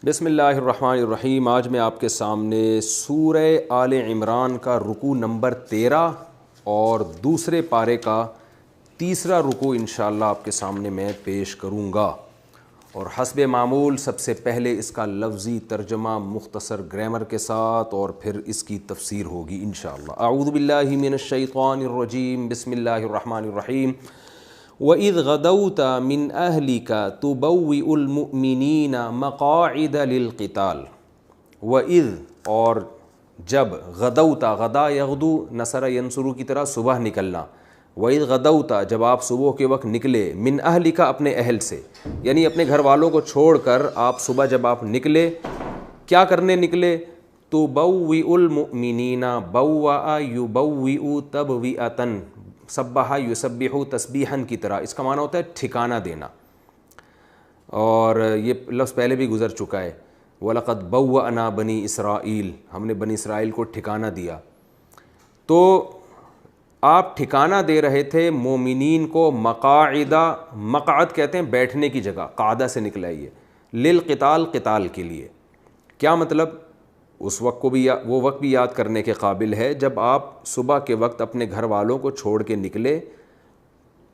بسم اللہ الرحمن الرحیم۔ آج میں آپ کے سامنے سورہ آل عمران کا رکوع نمبر 13 اور دوسرے پارے کا تیسرا رکوع انشاءاللہ آپ کے سامنے میں پیش کروں گا، اور حسب معمول سب سے پہلے اس کا لفظی ترجمہ مختصر گرامر کے ساتھ اور پھر اس کی تفسیر ہوگی انشاءاللہ۔ اعوذ باللہ من الشیطان الرجیم، بسم اللہ الرحمن الرحیم۔ وَإِذْ غَدَوْتَ مِنْ أَهْلِكَ تُبَوِّئُ الْمُؤْمِنِينَ مَقَاعِدَ لِلْقِتَالِ۔ وَإِذْ اور جب، غدوتا غدا یغدو نصر ینصرو کی طرح صبح نکلنا، وَإِذْ غَدَوْتَ جب آپ صبح کے وقت نکلے، من أَهْلِكَ اپنے اہل سے، یعنی اپنے گھر والوں کو چھوڑ کر آپ صبح جب آپ نکلے، کیا کرنے نکلے؟ تُبَوِّئُ الْمُؤْمِنِينَ بَوَّأَ يُبَوِّئُ تَبْوِئَةً، سبح یسبح تسبیحاً کی طرح، اس کا معنی ہوتا ہے ٹھکانہ دینا، اور یہ لفظ پہلے بھی گزر چکا ہے۔ وَلَقَدْ بَوَّأْنَا بَنِي إِسْرَائِيل، ہم نے بنی اسرائیل کو ٹھکانہ دیا۔ تو آپ ٹھکانہ دے رہے تھے مومنین کو، مقاعدہ، مقعد کہتے ہیں بیٹھنے کی جگہ، قعدہ سے نکلا ہے یہ، للقتال، قتال کے لیے۔ کیا مطلب؟ اس وقت کو بھی وہ وقت بھی یاد کرنے کے قابل ہے جب آپ صبح کے وقت اپنے گھر والوں کو چھوڑ کے نکلے،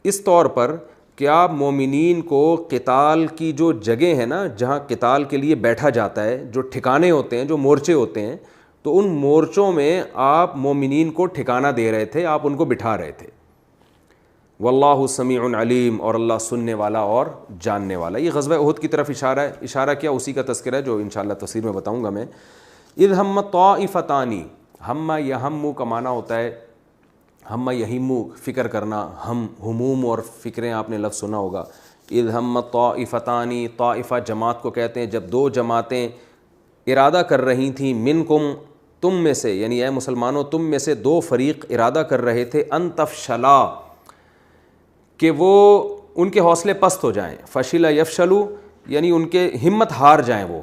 اس طور پر کہ آپ مومنین کو قتال کی جو جگہ ہے نا، جہاں قتال کے لیے بیٹھا جاتا ہے، جو ٹھکانے ہوتے ہیں، جو مورچے ہوتے ہیں، تو ان مورچوں میں آپ مومنین کو ٹھکانہ دے رہے تھے، آپ ان کو بٹھا رہے تھے۔ واللہ سمیع علیم، اور اللہ سننے والا اور جاننے والا۔ یہ غزوہ احد کی طرف اشارہ کیا، اسی کا تذکرہ ہے جو انشاءاللہ تفسیر میں بتاؤں گا میں۔ اذ ہم طائفتان، ہم یہم کا معنی ہوتا ہے ہم یہم، فکر کرنا، ہموم اور فکریں آپ نے لفظ سنا ہوگا۔ اذ ہم طائفتان، طائفہ جماعت کو کہتے ہیں جب دو جماعتیں ارادہ کر رہی تھیں، منکم تم میں سے، یعنی اے مسلمانوں تم میں سے دو فریق ارادہ کر رہے تھے، ان تفشلا کہ وہ ان کے حوصلے پست ہو جائیں، فشل یفشلو یعنی ان کے ہمت ہار جائیں، وہ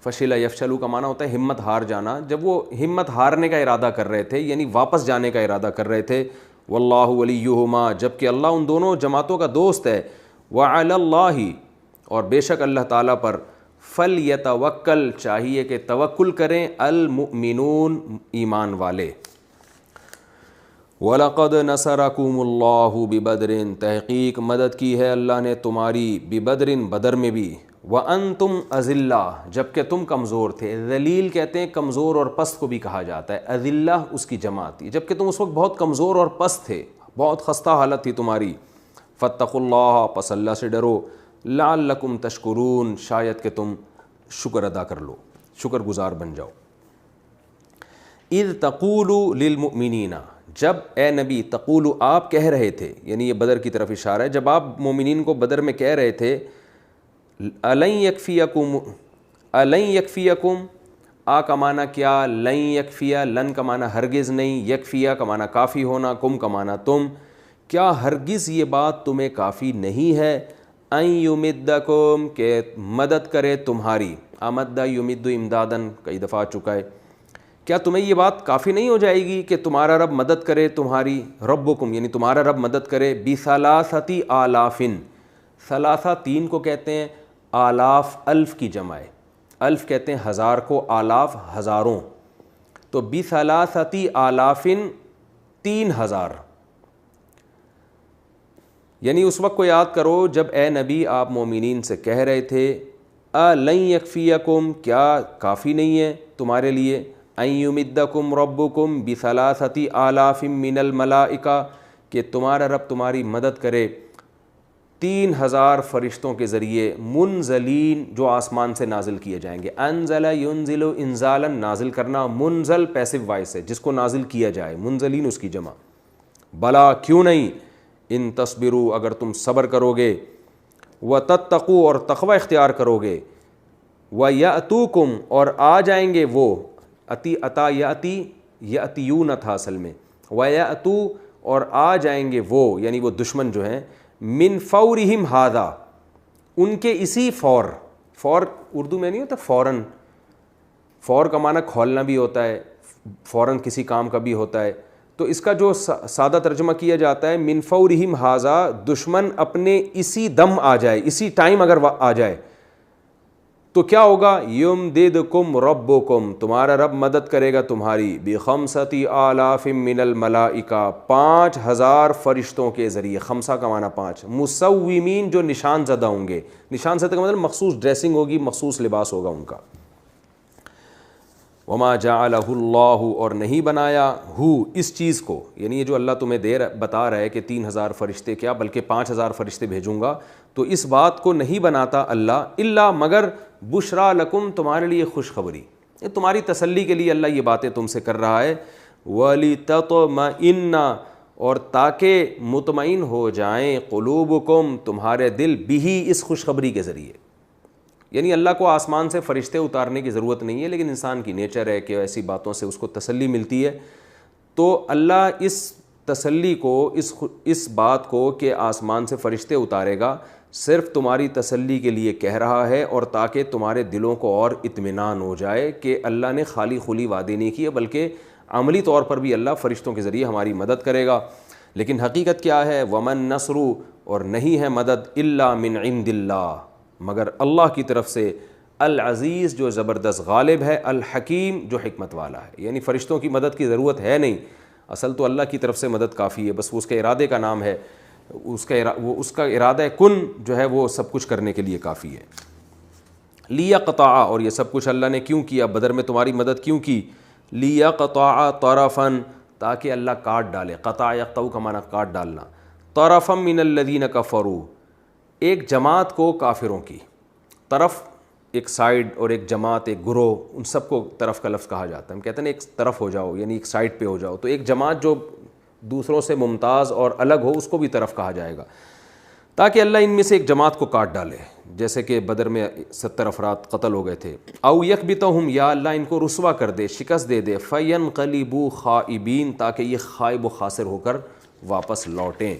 فشل یفشلو کا معنی ہوتا ہے ہمت ہار جانا۔ جب وہ ہمت ہارنے کا ارادہ کر رہے تھے، یعنی واپس جانے کا ارادہ کر رہے تھے، واللہ ولیہما جبکہ اللہ ان دونوں جماعتوں کا دوست ہے، وعلی اللہ اور بے شک اللہ تعالیٰ پر، فلیتوکل چاہیے کہ توکل کریں، المؤمنون ایمان والے۔ وَلَقَدْ نَصَرَكُمُ اللَّهُ بِبَدْرٍ تحقیق مدد کی ہے اللہ نے تمہاری، بِبَدْرٍ بدر میں بھی، وَأَنْتُمْ أَذِلَّةٌ جبکہ تم کمزور تھے۔ ذلیل کہتے ہیں کمزور اور پست کو بھی کہا جاتا ہے، اذلہ اس کی جماعت تھی، جبکہ تم اس وقت بہت کمزور اور پست تھے، بہت خستہ حالت تھی تمہاری۔ فَاتَّقُوا اللَّهَ پس اللہ سے ڈرو، لَعَلَّكُمْ تَشْكُرُونَ شاید کہ تم شکر ادا کر لو، شکر گزار بن جاؤ۔ اذ تقول للمؤمنین جب اے نبی، تقول آپ کہہ رہے تھے، یعنی یہ بدر کی طرف اشارہ ہے، جب آپ مومنین کو بدر میں کہہ رہے تھے، الن یکفیکم، الن یکفیکم، آ کا معنی کیا، لن یکفیا، لن کا معنی ہرگز نہیں، یکفیا کا معنی کافی ہونا، کم کا معنی تم، کیا ہرگز یہ بات تمہیں کافی نہیں ہے، ان یمدکم کہ مدد کرے تمہاری، امد یمد امدادن کئی دفعہ آ چکا ہے، کیا تمہیں یہ بات کافی نہیں ہو جائے گی کہ تمہارا رب مدد کرے تمہاری، ربکم یعنی تمہارا رب مدد کرے، بثلاثۃ آلاف، ثلاثہ تین کو کہتے ہیں، آلاف الف کی جمع ہے، الف کہتے ہیں ہزار کو، آلاف ہزاروں، تو بثلاثۃ آلاف 3000، یعنی اس وقت کو یاد کرو جب اے نبی آپ مومنین سے کہہ رہے تھے، لن یکفیکم کیا کافی نہیں ہے تمہارے لیے، ان یمدکم ربکم بثلاثۃ آلاف من الملائکہ کہ تمہارا رب تمہاری مدد کرے 3000 فرشتوں کے ذریعے، منزلین جو آسمان سے نازل کیے جائیں گے، انزل ینزل انزالا نازل کرنا، منزل پیسو وائس ہے جس کو نازل کیا جائے، منزلین اس کی جمع، بلا کیوں نہیں، ان تصبروا اگر تم صبر کرو گے، وتتقوا اور تقوی اختیار کرو گے، ویأتوکم اور آ جائیں گے وہ، اتی عطا یاتی یاتیون تھا اصل میں، ویأتو اور آ جائیں گے وہ یعنی وہ دشمن جو ہیں، من فورہم ھذا ان کے اسی فور، فور اردو میں نہیں ہوتا فوراً، فور کا معنی کھولنا بھی ہوتا ہے، فوراً کسی کام کا بھی ہوتا ہے، تو اس کا جو سادہ ترجمہ کیا جاتا ہے من فورہم ھذا دشمن اپنے اسی دم آ جائے، اسی ٹائم اگر آ جائے، تو کیا ہوگا؟ یمددکم ربکم، تمہارا رب مدد کرے گا تمہاری، بخمسۃ آلاف من الملائکہ، 5000 فرشتوں کے ذریعے۔ خمسہ کا معنی 5، مسومین جو نشان زدہ ہوں گے، نشان زدہ کا مطلب مخصوص ڈریسنگ ہوگی، مخصوص لباس ہوگا ان کا۔ وما جعلہ اللہ، اور نہیں بنایا ہو اس چیز کو، یعنی یہ جو اللہ تمہیں بتا رہا ہے کہ 3000 فرشتے کیا بلکہ 5000 فرشتے بھیجوں گا، تو اس بات کو نہیں بناتا اللہ الا مگر بشرا لکم، تمہارے لیے خوشخبری، یہ تمہاری تسلی کے لیے اللہ یہ باتیں تم سے کر رہا ہے، وَلِتَطْمَئِنَّ، اور تاکہ مطمئن ہو جائیں، قلوبکم، تمہارے دل، بھی اس خوشخبری کے ذریعے۔ یعنی اللہ کو آسمان سے فرشتے اتارنے کی ضرورت نہیں ہے، لیکن انسان کی نیچر ہے کہ ایسی باتوں سے اس کو تسلی ملتی ہے، تو اللہ اس تسلی کو، اس بات کو کہ آسمان سے فرشتے اتارے گا، صرف تمہاری تسلی کے لیے کہہ رہا ہے، اور تاکہ تمہارے دلوں کو اور اطمینان ہو جائے کہ اللہ نے خالی خلی وعدے نہیں کیے، بلکہ عملی طور پر بھی اللہ فرشتوں کے ذریعے ہماری مدد کرے گا۔ لیکن حقیقت کیا ہے؟ ومن نصر، اور نہیں ہے مدد، الا من عند اللہ، مگر اللہ کی طرف سے، العزیز جو زبردست غالب ہے، الحکیم جو حکمت والا ہے۔ یعنی فرشتوں کی مدد کی ضرورت ہے نہیں، اصل تو اللہ کی طرف سے مدد کافی ہے، بس وہ اس کے ارادے کا نام ہے، اس کا ارادہ کن جو ہے وہ سب کچھ کرنے کے لیے کافی ہے۔ لیقطع، اور یہ سب کچھ اللہ نے کیوں کیا؟ بدر میں تمہاری مدد کیوں کی؟ لیقطع طرفا، تاکہ اللہ کاٹ ڈالے، قطع یقطع کا معنی کاٹ ڈالنا، طرفا من الذین کفروا، ایک جماعت کو کافروں کی طرف، ایک سائیڈ اور ایک جماعت، ایک گروہ، ان سب کو طرف کا لفظ کہا جاتا ہے۔ ہم کہتے ہیں نا ایک طرف ہو جاؤ، یعنی ایک سائیڈ پہ ہو جاؤ، تو ایک جماعت جو دوسروں سے ممتاز اور الگ ہو اس کو بھی طرف کہا جائے گا، تاکہ اللہ ان میں سے ایک جماعت کو کاٹ ڈالے، جیسے کہ بدر میں 70 افراد قتل ہو گئے تھے۔ او یکبتہم، یا اللہ ان کو رسوا کر دے، شکست دے دے، فینقلبوا خائبین، تاکہ یہ خائب و خاسر ہو کر واپس لوٹیں۔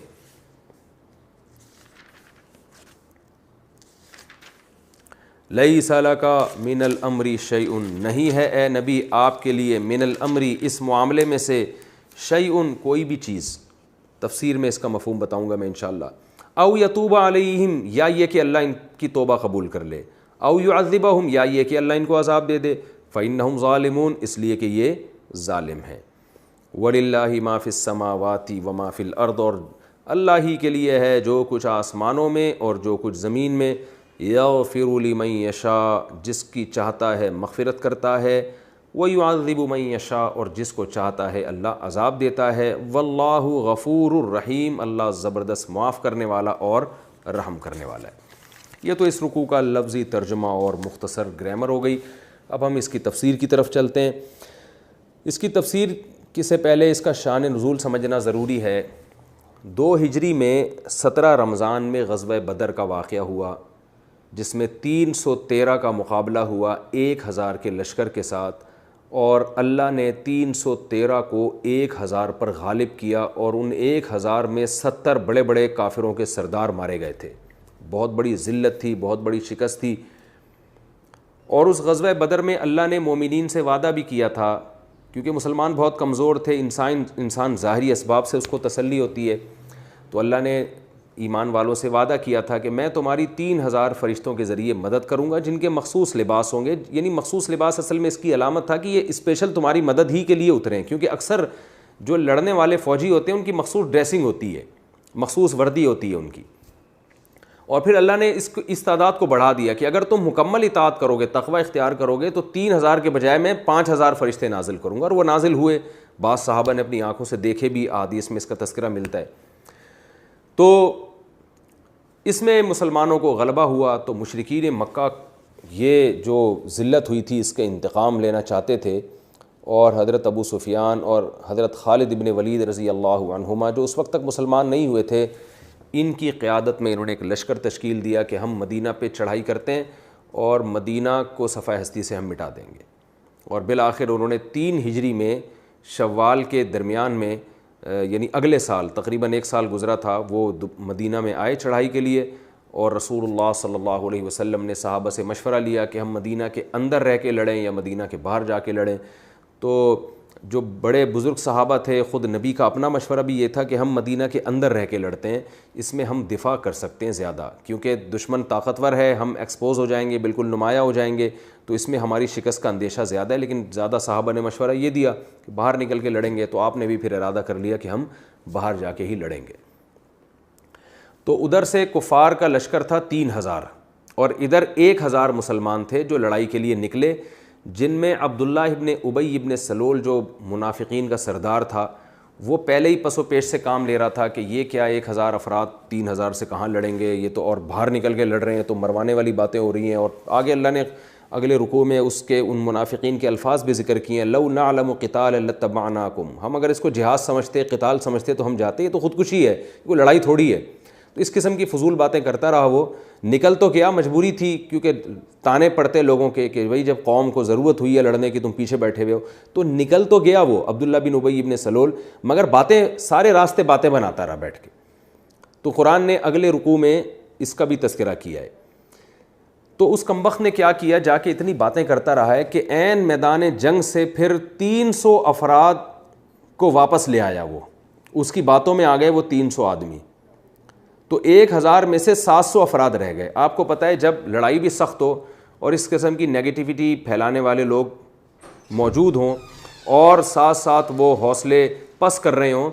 لیس لک من الامر شیء، نہیں ہے اے نبی آپ کے لیے، من الامر، اس معاملے میں سے، شیء، کوئی بھی چیز، تفسیر میں اس کا مفہوم بتاؤں گا میں انشاءاللہ۔ او یتوب علیہم، یا یہ کہ اللہ ان کی توبہ قبول کر لے، او یعذبہم، یا یہ کہ اللہ ان کو عذاب دے دے، فإنہم ظالمون، اس لیے کہ یہ ظالم ہیں۔ وَلِلَّهِ مَا فِي السَّمَاوَاتِ وَمَا فِي الْأَرْضِ، اور اللہ ہی کے لیے ہے جو کچھ آسمانوں میں اور جو کچھ زمین میں، یغفر لمن یشاء، جس کی چاہتا ہے مغفرت کرتا ہے، ویعذب من یشاء، اور جس کو چاہتا ہے اللہ عذاب دیتا ہے، واللہ غفور الرحیم، اللہ زبردست معاف کرنے والا اور رحم کرنے والا ہے۔ یہ تو اس رکوع کا لفظی ترجمہ اور مختصر گرامر ہو گئی۔ اب ہم اس کی تفسیر کی طرف چلتے ہیں۔ اس کی تفسیر سے پہلے اس کا شان نزول سمجھنا ضروری ہے۔ 2 ہجری میں 17 رمضان میں غزوہ بدر کا واقعہ ہوا، جس میں 313 کا مقابلہ ہوا 1000 کے لشکر کے ساتھ، اور اللہ نے 313 کو 1000 پر غالب کیا، اور ان 1000 میں 70 بڑے بڑے کافروں کے سردار مارے گئے تھے۔ بہت بڑی ذلت تھی، بہت بڑی شکست تھی۔ اور اس غزوہ بدر میں اللہ نے مومنین سے وعدہ بھی کیا تھا، کیونکہ مسلمان بہت کمزور تھے، انسان ظاہری اسباب سے اس کو تسلی ہوتی ہے، تو اللہ نے ایمان والوں سے وعدہ کیا تھا کہ میں تمہاری 3000 فرشتوں کے ذریعے مدد کروں گا، جن کے مخصوص لباس ہوں گے۔ یعنی مخصوص لباس اصل میں اس کی علامت تھا کہ یہ اسپیشل تمہاری مدد ہی کے لیے اترے ہیں، کیونکہ اکثر جو لڑنے والے فوجی ہوتے ہیں ان کی مخصوص ڈریسنگ ہوتی ہے، مخصوص وردی ہوتی ہے ان کی۔ اور پھر اللہ نے اس تعداد کو بڑھا دیا کہ اگر تم مکمل اطاعت کرو گے، تقوی اختیار کرو گے، تو 3000 کے بجائے میں 5000 فرشتے نازل کروں گا، اور وہ نازل ہوئے۔ بعض صحابہ نے اپنی آنکھوں سے دیکھے بھی، احادیث میں اس کا تذکرہ ملتا ہے۔ تو اس میں مسلمانوں کو غلبہ ہوا، تو مشرکین مکہ یہ جو ذلت ہوئی تھی اس کا انتقام لینا چاہتے تھے، اور حضرت ابو سفیان اور حضرت خالد ابن ولید رضی اللہ عنہما، جو اس وقت تک مسلمان نہیں ہوئے تھے، ان کی قیادت میں انہوں نے ایک لشکر تشکیل دیا کہ ہم مدینہ پہ چڑھائی کرتے ہیں اور مدینہ کو صفحہ ہستی سے ہم مٹا دیں گے۔ اور بالآخر انہوں نے 3 ہجری میں شوال کے درمیان میں، یعنی اگلے سال، تقریباً 1 سال گزرا تھا، وہ مدینہ میں آئے چڑھائی کے لیے، اور رسول اللہ صلی اللہ علیہ وسلم نے صحابہ سے مشورہ لیا کہ ہم مدینہ کے اندر رہ کے لڑیں یا مدینہ کے باہر جا کے لڑیں۔ تو جو بڑے بزرگ صحابہ تھے، خود نبی کا اپنا مشورہ بھی یہ تھا کہ ہم مدینہ کے اندر رہ کے لڑتے ہیں، اس میں ہم دفاع کر سکتے ہیں زیادہ، کیونکہ دشمن طاقتور ہے، ہم ایکسپوز ہو جائیں گے، بالکل نمایاں ہو جائیں گے، تو اس میں ہماری شکست کا اندیشہ زیادہ ہے۔ لیکن زیادہ صحابہ نے مشورہ یہ دیا کہ باہر نکل کے لڑیں گے، تو آپ نے بھی پھر ارادہ کر لیا کہ ہم باہر جا کے ہی لڑیں گے۔ تو ادھر سے کفار کا لشکر تھا 3000 اور ادھر 1000 مسلمان تھے جو لڑائی کے لیے نکلے، جن میں عبداللہ ابن ابی ابن سلول جو منافقین کا سردار تھا، وہ پہلے ہی پس و پیش سے کام لے رہا تھا کہ یہ کیا 1000 افراد 3000 سے کہاں لڑیں گے، یہ تو اور باہر نکل کے لڑ رہے ہیں، تو مروانے والی باتیں ہو رہی ہیں۔ اور آگے اللہ نے اگلے رکوع میں اس کے ان منافقین کے الفاظ بھی ذکر کیے ہیں، لو نعلم قتال لاتبعناکم، ہم اگر اس کو جہاد سمجھتے، قتال سمجھتے تو ہم جاتے، یہ تو خودکشی ہے، کوئی لڑائی تھوڑی ہے۔ تو اس قسم کی فضول باتیں کرتا رہا، وہ نکل تو کیا، مجبوری تھی، کیونکہ تانے پڑتے لوگوں کے کہ بھائی جب قوم کو ضرورت ہوئی ہے لڑنے کی تم پیچھے بیٹھے ہوئے ہو، تو نکل تو گیا وہ عبداللہ بن ابی بن سلول، مگر باتیں سارے راستے باتیں بناتا رہا بیٹھ کے۔ تو قرآن نے اگلے رکوع میں اس کا بھی تذکرہ کیا ہے۔ تو اس کمبخت نے کیا کیا، جا کے اتنی باتیں کرتا رہا ہے کہ عین میدان جنگ سے پھر 300 افراد کو واپس لے آیا، وہ اس کی باتوں میں آ گئے وہ 300 آدمی، تو 1000 میں سے 700 افراد رہ گئے۔ آپ کو پتہ ہے جب لڑائی بھی سخت ہو اور اس قسم کی نیگیٹیوٹی پھیلانے والے لوگ موجود ہوں اور ساتھ ساتھ وہ حوصلے پست کر رہے ہوں،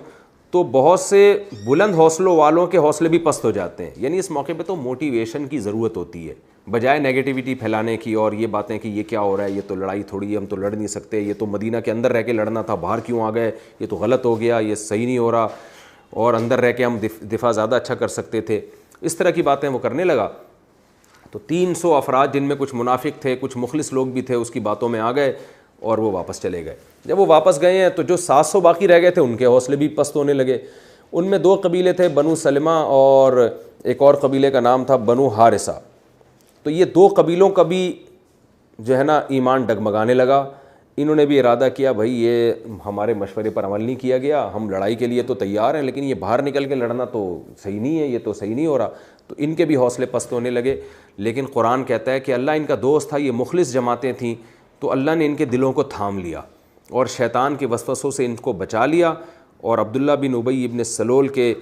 تو بہت سے بلند حوصلوں والوں کے حوصلے بھی پست ہو جاتے ہیں۔ یعنی اس موقع پہ تو موٹیویشن کی ضرورت ہوتی ہے، بجائے نیگیٹیوٹی پھیلانے کی اور یہ باتیں کہ یہ کیا ہو رہا ہے، یہ تو لڑائی تھوڑی ہے، ہم تو لڑ نہیں سکتے، یہ تو مدینہ کے اندر رہ کے لڑنا تھا، باہر کیوں آ گئے، یہ تو غلط ہو گیا، یہ صحیح نہیں ہو رہا، اور اندر رہ کے ہم دفاع زیادہ اچھا کر سکتے تھے، اس طرح کی باتیں وہ کرنے لگا۔ تو 300 افراد جن میں کچھ منافق تھے، کچھ مخلص لوگ بھی تھے، اس کی باتوں میں آ گئے اور وہ واپس چلے گئے۔ جب وہ واپس گئے ہیں تو جو 700 باقی رہ گئے تھے ان کے حوصلے بھی پست ہونے لگے۔ ان میں 2 قبیلے تھے، بنو سلمہ اور ایک اور قبیلے کا نام تھا بنو حارثہ۔ تو یہ 2 قبیلوں کا بھی جو ہے نا ایمان ڈگمگانے لگا۔ انہوں نے بھی ارادہ کیا بھائی یہ ہمارے مشورے پر عمل نہیں کیا گیا، ہم لڑائی کے لیے تو تیار ہیں لیکن یہ باہر نکل کے لڑنا تو صحیح نہیں ہے، یہ تو صحیح نہیں ہو رہا۔ تو ان کے بھی حوصلے پست ہونے لگے، لیکن قرآن کہتا ہے کہ اللہ ان کا دوست تھا، یہ مخلص جماعتیں تھیں، تو اللہ نے ان کے دلوں کو تھام لیا اور شیطان کے وسوسوں سے ان کو بچا لیا، اور عبداللہ بن ابی بن سلول کے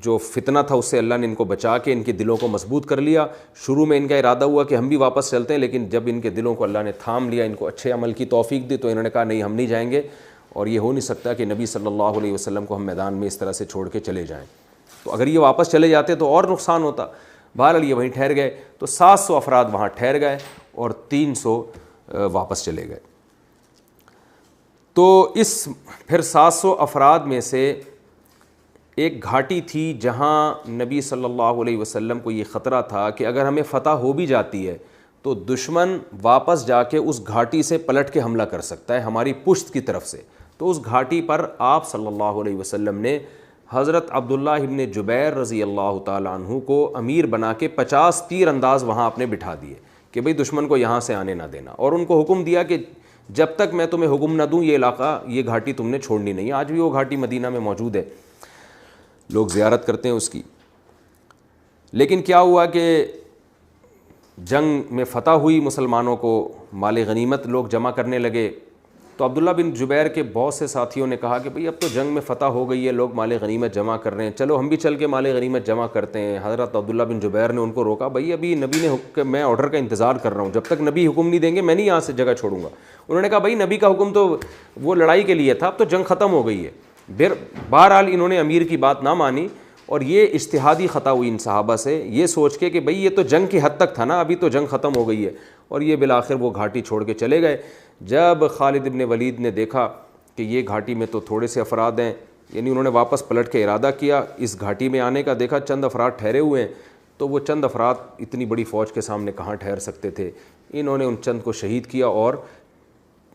جو فتنہ تھا اس سے اللہ نے ان کو بچا کے ان کے دلوں کو مضبوط کر لیا۔ شروع میں ان کا ارادہ ہوا کہ ہم بھی واپس چلتے ہیں، لیکن جب ان کے دلوں کو اللہ نے تھام لیا، ان کو اچھے عمل کی توفیق دی، تو انہوں نے کہا نہیں ہم نہیں جائیں گے، اور یہ ہو نہیں سکتا کہ نبی صلی اللہ علیہ وسلم کو ہم میدان میں اس طرح سے چھوڑ کے چلے جائیں۔ تو اگر یہ واپس چلے جاتے تو اور نقصان ہوتا۔ بہرحال یہ وہیں ٹھہر گئے، تو 700 افراد وہاں ٹھہر گئے اور 300 واپس چلے گئے۔ تو اس پھر 700 افراد میں سے ایک گھاٹی تھی جہاں نبی صلی اللہ علیہ وسلم کو یہ خطرہ تھا کہ اگر ہمیں فتح ہو بھی جاتی ہے تو دشمن واپس جا کے اس گھاٹی سے پلٹ کے حملہ کر سکتا ہے ہماری پشت کی طرف سے۔ تو اس گھاٹی پر آپ صلی اللہ علیہ وسلم نے حضرت عبداللہ ابن جبیر رضی اللہ تعالیٰ عنہ کو امیر بنا کے 50 تیر انداز وہاں اپنے بٹھا دیے کہ بھئی دشمن کو یہاں سے آنے نہ دینا، اور ان کو حکم دیا کہ جب تک میں تمہیں حکم نہ دوں یہ علاقہ، یہ گھاٹی تم نے چھوڑنی نہیں۔ آج بھی وہ گھاٹی مدینہ میں موجود ہے، لوگ زیارت کرتے ہیں اس کی۔ لیکن کیا ہوا کہ جنگ میں فتح ہوئی، مسلمانوں کو مال غنیمت لوگ جمع کرنے لگے، تو عبداللہ بن جبیر کے بہت سے ساتھیوں نے کہا کہ بھئی اب تو جنگ میں فتح ہو گئی ہے، لوگ مال غنیمت جمع کر رہے ہیں، چلو ہم بھی چل کے مال غنیمت جمع کرتے ہیں۔ حضرت عبداللہ بن جبیر نے ان کو روکا، بھئی ابھی نبی نے میں آرڈر کا انتظار کر رہا ہوں، جب تک نبی حکم نہیں دیں گے میں نہیں یہاں سے جگہ چھوڑوں گا۔ انہوں نے کہا بھئی نبی کا حکم تو وہ لڑائی کے لیے تھا، اب تو جنگ ختم ہو گئی ہے۔ بہرحال انہوں نے امیر کی بات نہ مانی، اور یہ اجتہادی خطا ہوئی ان صحابہ سے، یہ سوچ کے کہ بھئی یہ تو جنگ کی حد تک تھا نا، ابھی تو جنگ ختم ہو گئی ہے، اور یہ بالآخر وہ گھاٹی چھوڑ کے چلے گئے۔ جب خالد ابن ولید نے دیکھا کہ یہ گھاٹی میں تو تھوڑے سے افراد ہیں، یعنی انہوں نے واپس پلٹ کے ارادہ کیا اس گھاٹی میں آنے کا، دیکھا چند افراد ٹھہرے ہوئے ہیں، تو وہ چند افراد اتنی بڑی فوج کے سامنے کہاں ٹھہر سکتے تھے، انہوں نے ان چند کو شہید کیا اور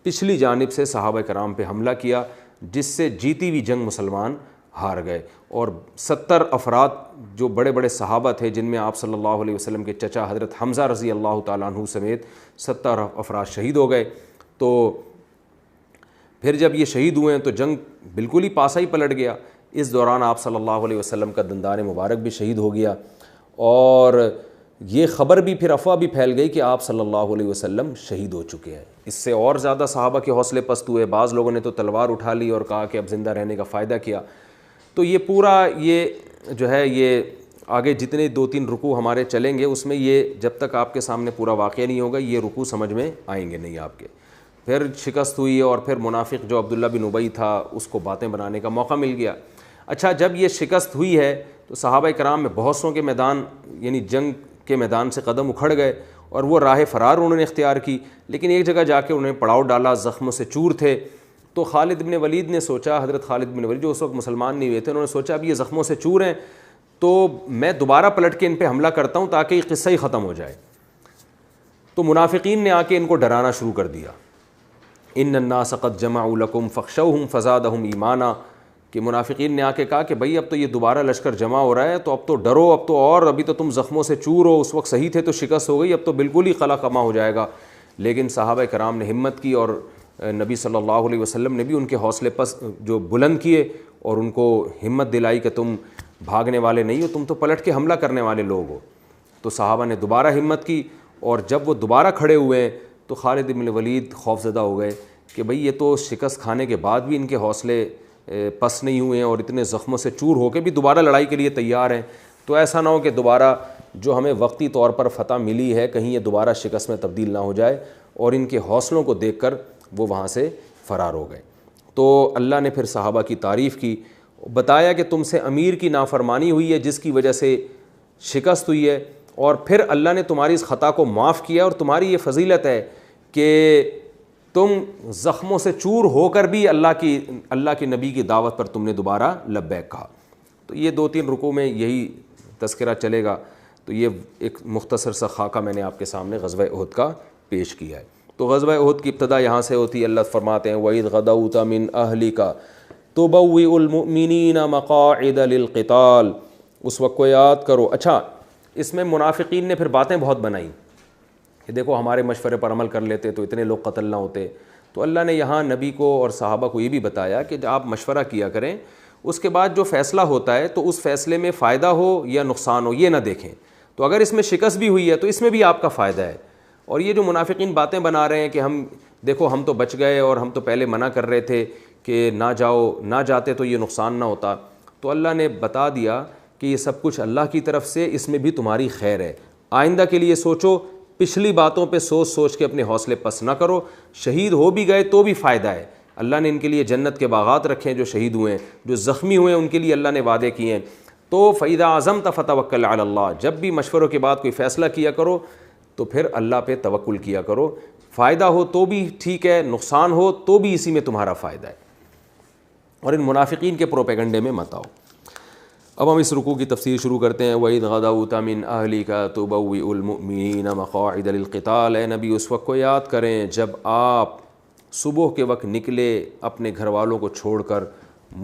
پچھلی جانب سے صحابہ کرام پہ حملہ کیا، جس سے جیتی ہوئی جنگ مسلمان ہار گئے، اور 70 افراد جو بڑے بڑے صحابہ تھے، جن میں آپ صلی اللہ علیہ وسلم کے چچا حضرت حمزہ رضی اللہ تعالیٰ عنہ سمیت 70 افراد شہید ہو گئے۔ تو پھر جب یہ شہید ہوئے ہیں تو جنگ بالکل ہی پاسا ہی پلٹ گیا۔ اس دوران آپ صلی اللہ علیہ وسلم کا دندان مبارک بھی شہید ہو گیا، اور یہ خبر بھی پھر افواہ بھی پھیل گئی کہ آپ صلی اللہ علیہ وسلم شہید ہو چکے ہیں. اس سے اور زیادہ صحابہ کے حوصلے پست ہوئے. بعض لوگوں نے تو تلوار اٹھا لی اور کہا کہ اب زندہ رہنے کا فائدہ کیا. تو یہ پورا یہ جو ہے یہ آگے جتنے 2-3 رکوع ہمارے چلیں گے اس میں یہ جب تک آپ کے سامنے پورا واقعہ نہیں ہوگا یہ رکوع سمجھ میں آئیں گے نہیں آپ کے. پھر شکست ہوئی اور پھر منافق جو عبداللہ بن ابی تھا اس کو باتیں بنانے کا موقع مل گیا. اچھا جب یہ شکست ہوئی ہے تو صحابہ کرام میں بہت سوں کے میدان یعنی جنگ کے میدان سے قدم اکھڑ گئے اور وہ راہ فرار انہوں نے اختیار کی. لیکن ایک جگہ جا کے انہوں نے پڑاؤ ڈالا, زخموں سے چور تھے. تو خالد بن ولید نے سوچا, حضرت خالد بن ولید جو اس وقت مسلمان نہیں ہوئے تھے, انہوں نے سوچا اب یہ زخموں سے چور ہیں تو میں دوبارہ پلٹ کے ان پہ حملہ کرتا ہوں تاکہ یہ قصہ ہی ختم ہو جائے. تو منافقین نے آ کے ان کو ڈرانا شروع کر دیا, ان الناس قد جمعوا لکم فاخشوہم فزادہم ایمانا, کہ منافقین نے آ کے کہا کہ بھئی اب تو یہ دوبارہ لشکر جمع ہو رہا ہے تو اب تو ڈرو, اب تو اور ابھی تو تم زخموں سے چور ہو, اس وقت صحیح تھے تو شکست ہو گئی, اب تو بالکل ہی قلع کما ہو جائے گا. لیکن صحابہ کرام نے ہمت کی اور نبی صلی اللہ علیہ وسلم نے بھی ان کے حوصلے پس جو بلند کیے اور ان کو ہمت دلائی کہ تم بھاگنے والے نہیں ہو, تم تو پلٹ کے حملہ کرنے والے لوگ ہو. تو صحابہ نے دوبارہ ہمت کی اور جب وہ دوبارہ کھڑے ہوئے ہیں تو خالد بن ولید خوفزدہ ہو گئے کہ بھئی یہ تو شکست کھانے کے بعد بھی ان کے حوصلے پس نہیں ہوئے ہیں اور اتنے زخموں سے چور ہو کے بھی دوبارہ لڑائی کے لیے تیار ہیں. تو ایسا نہ ہو کہ دوبارہ جو ہمیں وقتی طور پر فتح ملی ہے کہیں یہ دوبارہ شکست میں تبدیل نہ ہو جائے. اور ان کے حوصلوں کو دیکھ کر وہ وہاں سے فرار ہو گئے. تو اللہ نے پھر صحابہ کی تعریف کی, بتایا کہ تم سے امیر کی نافرمانی ہوئی ہے جس کی وجہ سے شکست ہوئی ہے, اور پھر اللہ نے تمہاری اس خطا کو معاف کیا, اور تمہاری یہ فضیلت ہے کہ تم زخموں سے چور ہو کر بھی اللہ کی نبی کی دعوت پر تم نے دوبارہ لبیک کہا. تو یہ 2-3 رکوع میں یہی تذکرہ چلے گا. تو یہ ایک مختصر سا خاکہ میں نے آپ کے سامنے غزوہ احد کا پیش کیا ہے. تو غزوہ احد کی ابتدا یہاں سے ہوتی ہے. اللہ فرماتے ہیں وَإِذْ غَدَوْتَ مِنْ أَهْلِكَ تُبَوِّئُ الْمُؤْمِنِينَ مَقَاعِدَ لِلْقِتَالِ, اس وقت کو یاد کرو. اچھا اس میں منافقین نے پھر باتیں بہت بنائیں کہ دیکھو ہمارے مشورے پر عمل کر لیتے تو اتنے لوگ قتل نہ ہوتے. تو اللہ نے یہاں نبی کو اور صحابہ کو یہ بھی بتایا کہ آپ مشورہ کیا کریں, اس کے بعد جو فیصلہ ہوتا ہے تو اس فیصلے میں فائدہ ہو یا نقصان ہو یہ نہ دیکھیں. تو اگر اس میں شکست بھی ہوئی ہے تو اس میں بھی آپ کا فائدہ ہے. اور یہ جو منافقین باتیں بنا رہے ہیں کہ ہم دیکھو ہم تو بچ گئے اور ہم تو پہلے منع کر رہے تھے کہ نہ جاتے تو یہ نقصان نہ ہوتا, تو اللہ نے بتا دیا کہ یہ سب کچھ اللہ کی طرف سے, اس میں بھی تمہاری خیر ہے. آئندہ کے لیے سوچو, پچھلی باتوں پہ سوچ کے اپنے حوصلے پست نہ کرو. شہید ہو بھی گئے تو بھی فائدہ ہے. اللہ نے ان کے لیے جنت کے باغات رکھے ہیں جو شہید ہوئے ہیں, جو زخمی ہوئے ہیں ان کے لیے اللہ نے وعدے کیے ہیں. تو فَإِذَا عَزَمْتَ فَتَوَكَّلْ عَلَى اللَّهِ, جب بھی مشوروں کے بعد کوئی فیصلہ کیا کرو تو پھر اللہ پہ توکل کیا کرو. فائدہ ہو تو بھی ٹھیک ہے, نقصان ہو تو بھی اسی میں تمہارا فائدہ ہے, اور ان منافقین کے پروپیگنڈے میں مت آؤ. اب ہم اس رکوع کی تفسیر شروع کرتے ہیں. وَإِذْ غَدَوْتَ مِنْ أَهْلِكَ تُبَوِّئُ الْمُؤْمِنِينَ مَقَاعِدَ لِلْقِتَالِ, اے نبی اس وقت کو یاد کریں جب آپ صبح کے وقت نکلے اپنے گھر والوں کو چھوڑ کر,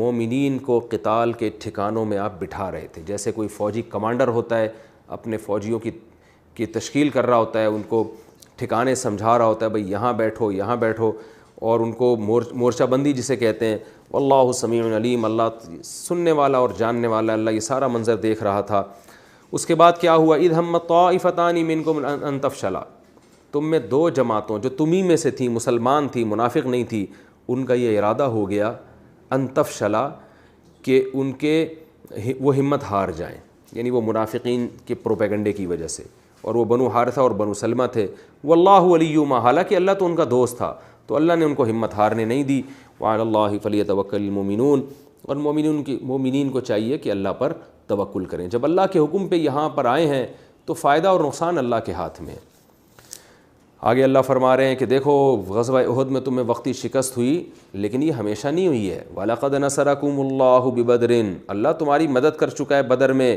مومنین کو قتال کے ٹھکانوں میں آپ بٹھا رہے تھے. جیسے کوئی فوجی کمانڈر ہوتا ہے اپنے فوجیوں کی تشکیل کر رہا ہوتا ہے, ان کو ٹھکانے سمجھا رہا ہوتا ہے, بھئی یہاں بیٹھو یہاں بیٹھو, اور ان کو مورچہ بندی جسے کہتے ہیں. واللہ سمیع علیم, اللہ سننے والا اور جاننے والا, اللہ یہ سارا منظر دیکھ رہا تھا. اس کے بعد کیا ہوا؟ اذ ہمت طائفتان منکم ان تفشلا, تم میں 2 جماعتوں جو تمہیں میں سے تھیں, مسلمان تھی منافق نہیں تھی, ان کا یہ ارادہ ہو گیا ان تفشلا کہ ان کے وہ ہمت ہار جائیں, یعنی وہ منافقین کے پروپیگنڈے کی وجہ سے. اور وہ بنو حارثہ اور بنو سلمہ تھے. واللہ ولیہما, حالانکہ اللہ تو ان کا دوست تھا, تو اللہ نے ان کو ہمت ہارنے نہیں دی. وعلی اللہ فلیتوکل المؤمنون, اور مومنین کو چاہیے کہ اللہ پر توکل کریں. جب اللہ کے حکم پہ یہاں پر آئے ہیں تو فائدہ اور نقصان اللہ کے ہاتھ میں ہے. آگے اللہ فرما رہے ہیں کہ دیکھو غزوہ احد میں تمہیں وقتی شکست ہوئی, لیکن یہ ہمیشہ نہیں ہوئی ہے. وَلَقَدْ نَصَرَكُمُ اللَّهُ بِبَدْرٍ, اللہ تمہاری مدد کر چکا ہے بدر میں.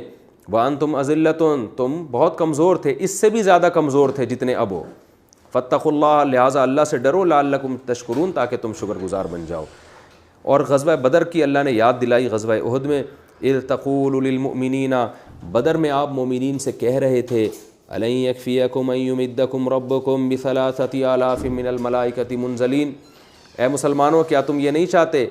وَأَنْتُمْ أَذِلَّةٌ, تم بہت کمزور تھے, اس سے بھی زیادہ کمزور تھے جتنے اب ہو. فَاتَّقُوا اللَّهَ, لہٰذا اللہ سے ڈرو. لَعَلَّكُمْ تَشْكُرُونَ, تاکہ تم شکر گزار بن جاؤ. اور غزوہ بدر کی اللہ نے یاد دلائی غزوہ احد میں. اِذْ تَقُولُ لِلْمُؤْمِنِينَ, بدر میں آپ مومنین سے کہہ رہے تھے أَلَنْ يَكْفِيَكُمْ أَنْ يُمِدَّكُمْ رَبُّكُمْ بِثَلَاثَةِ آلَافٍ مِّنَ الْمَلَائِكَةِ مُنزَلِينَ, اے مسلمانوں کیا تم یہ نہیں چاہتے,